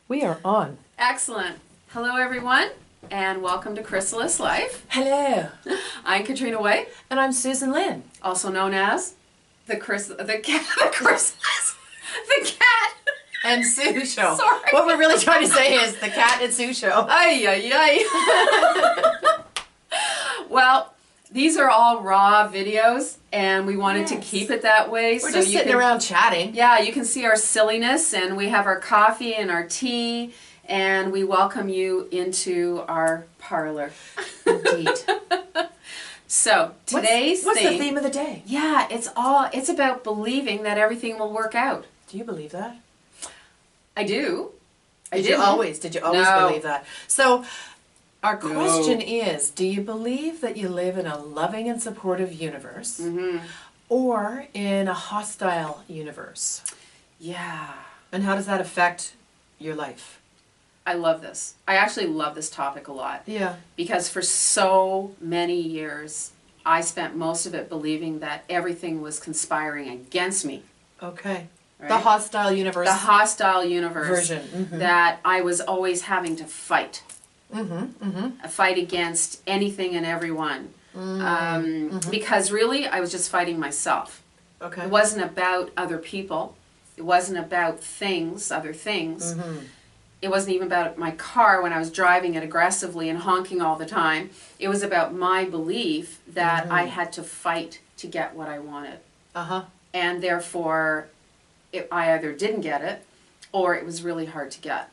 We are on. Excellent. Hello, everyone, and welcome to Crysalyst Life. Hello. I'm Katrina White, And I'm Susan Lynne. also known as the Crysalyst, the cat And Sue Show. Sorry. What we're really trying to say is the Cat and Sue Show. Ay, ay, ay. Well, these are all raw videos, and we wanted to keep it that way. We're just sitting around chatting. Yeah, you can see our silliness, and we have our coffee and our tea, and we welcome you into our parlor. Indeed. So today's What's the theme of the day? Yeah, it's about believing that everything will work out. Do you believe that? I do. Did you always No. believe that? So our question is, do you believe that you live in a loving and supportive universe or in a hostile universe? Yeah. And how does that affect your life? I love this. I actually love this topic a lot. Yeah. Because for so many years, I spent most of it believing that everything was conspiring against me. Okay. Right? The hostile universe. The hostile universe version. that I was always having to fight. A fight against anything and everyone. Because really, I was just fighting myself. Okay. It wasn't about other people. It wasn't about other things. It wasn't even about my car when I was driving it aggressively and honking all the time. It was about my belief that I had to fight to get what I wanted. And therefore, I either didn't get it or it was really hard to get.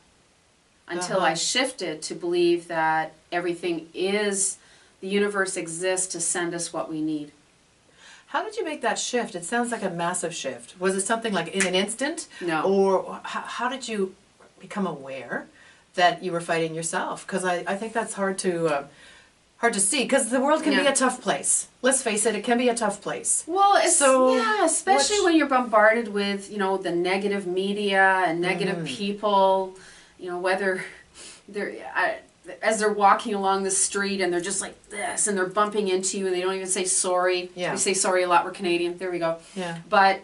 Until I shifted to believe that everything is, the universe exists to send us what we need. How did you make that shift? It sounds like a massive shift. Was it something like in an instant? No. Or how did you become aware that you were fighting yourself? Because I think that's hard to see, because the world can be a tough place. Let's face it, it can be a tough place. Well, especially when you're bombarded with, the negative media and negative people, whether they're, as they're walking along the street and they're just like this and they're bumping into you and they don't even say sorry. Yeah. We say sorry a lot, we're Canadian, there we go. Yeah. But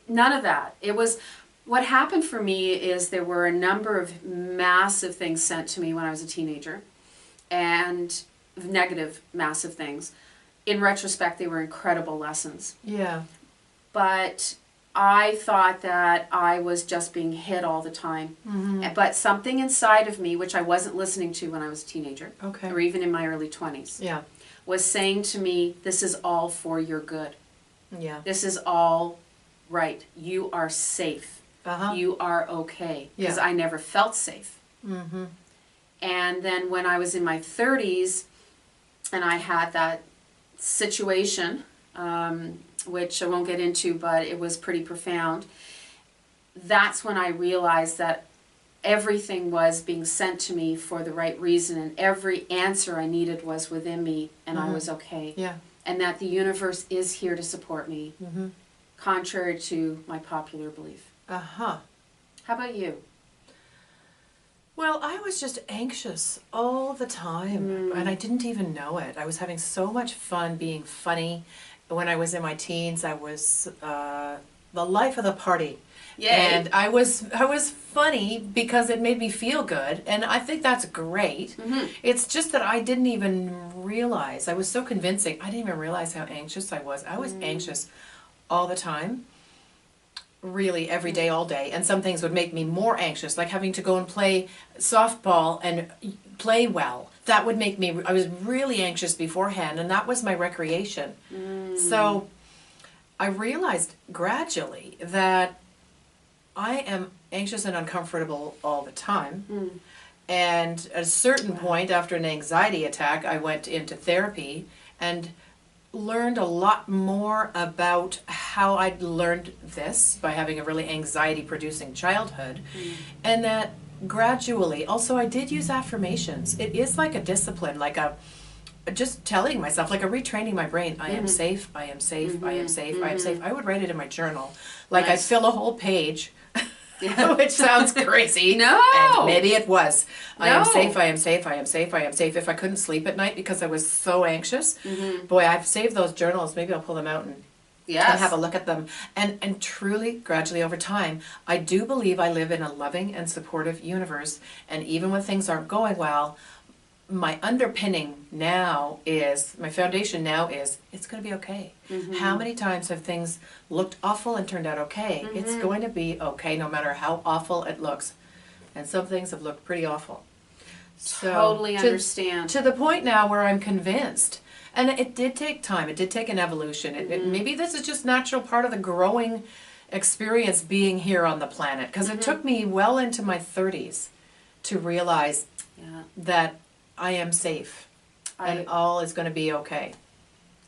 none of that. What happened for me is there were a number of massive things sent to me when I was a teenager, and negative, massive things. In retrospect, they were incredible lessons. Yeah. But I thought that I was just being hit all the time. But something inside of me, which I wasn't listening to when I was a teenager, or even in my early 20s, was saying to me, this is all for your good. Yeah. This is all right. You are safe. You are okay. Because I never felt safe. And then when I was in my 30s, and I had that situation, which I won't get into, but it was pretty profound, that's when I realized that everything was being sent to me for the right reason, and every answer I needed was within me, and I was okay. Yeah. And that the universe is here to support me, contrary to my popular belief. How about you? Well, I was just anxious all the time, and I didn't even know it. I was having so much fun being funny. When I was in my teens, I was the life of the party. Yay. And I was funny because it made me feel good, and I think that's great. It's just that I didn't even realize. I was so convincing. I didn't even realize how anxious I was. I was anxious all the time. Really, every day, all day. And some things would make me more anxious, like having to go and play softball and play well. That would make me, I was really anxious beforehand, and that was my recreation. So I realized gradually that I am anxious and uncomfortable all the time. And at a certain point, after an anxiety attack, I went into therapy and learned a lot more about how I'd learned this by having a really anxiety-producing childhood, and that gradually, also I did use affirmations. It is like a discipline, like just telling myself, like a retraining my brain, I am safe, I am safe, I am safe, I am safe. I would write it in my journal. Like I'd fill a whole page, which sounds crazy. No. And maybe it was. I am safe, I am safe, I am safe, I am safe. If I couldn't sleep at night because I was so anxious, boy, I've saved those journals. Maybe I'll pull them out and Yes. and have a look at them. And truly, gradually over time, I do believe I live in a loving and supportive universe. And even when things aren't going well, my underpinning now is, my foundation now is, it's going to be okay. How many times have things looked awful and turned out okay? It's going to be okay no matter how awful it looks. And some things have looked pretty awful. So, Totally understand. To the point now where I'm convinced. And it did take time. It did take an evolution. Maybe this is just natural part of the growing experience being here on the planet. Because it took me well into my 30s to realize that I am safe and all is going to be okay.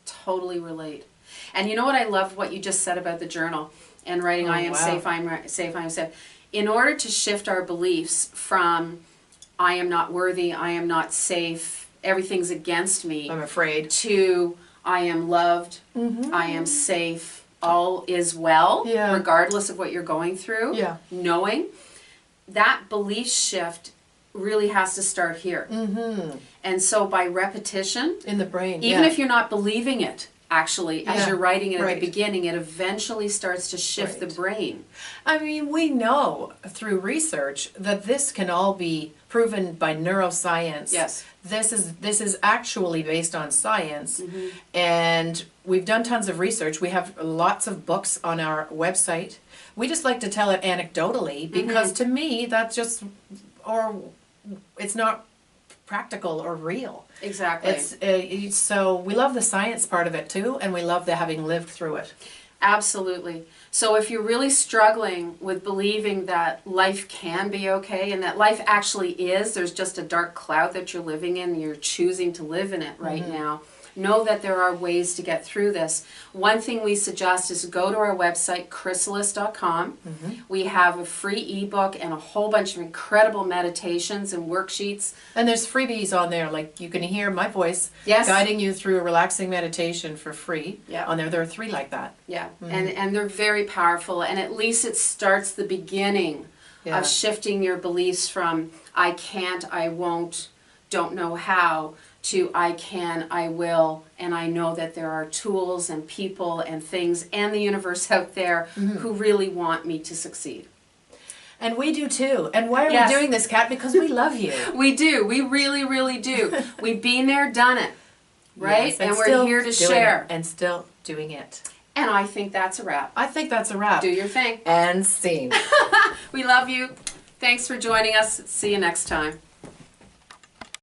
Totally relate. And you know what I love what you just said about the journal and writing I am safe, I am safe, I am safe. In order to shift our beliefs from I am not worthy, I am not safe, everything's against me, I'm afraid, to I am loved, I am safe, all is well, regardless of what you're going through, knowing that belief shift really has to start here. And so by repetition, in the brain, even if you're not believing it, actually, as you're writing it at the beginning, it eventually starts to shift the brain. I mean, we know through research that this can all be proven by neuroscience. Yes. This is actually based on science, and we've done tons of research. We have lots of books on our website. We just like to tell it anecdotally because to me that's just, or it's not practical or real. Exactly. It's so we love the science part of it too, and we love the having lived through it. Absolutely. So if you're really struggling with believing that life can be okay and that life actually is, there's just a dark cloud that you're living in and you're choosing to live in it right now, know that there are ways to get through this. One thing we suggest is go to our website, Crysalyst.com. We have a free ebook and a whole bunch of incredible meditations and worksheets. And there's freebies on there, like you can hear my voice guiding you through a relaxing meditation for free. On there. There are 3 like that. And they're very powerful, and at least it starts the beginning of shifting your beliefs from I can't, I won't, don't know how, to I can, I will, and I know that there are tools and people and things and the universe out there who really want me to succeed. And we do too. And why are we doing this, Kat? Because we love you. We do. We really, really do. We've been there, done it, right? And we're here to share. And still doing it. And I think that's a wrap. I think that's a wrap. Do your thing. And scene. We love you. Thanks for joining us. See you next time.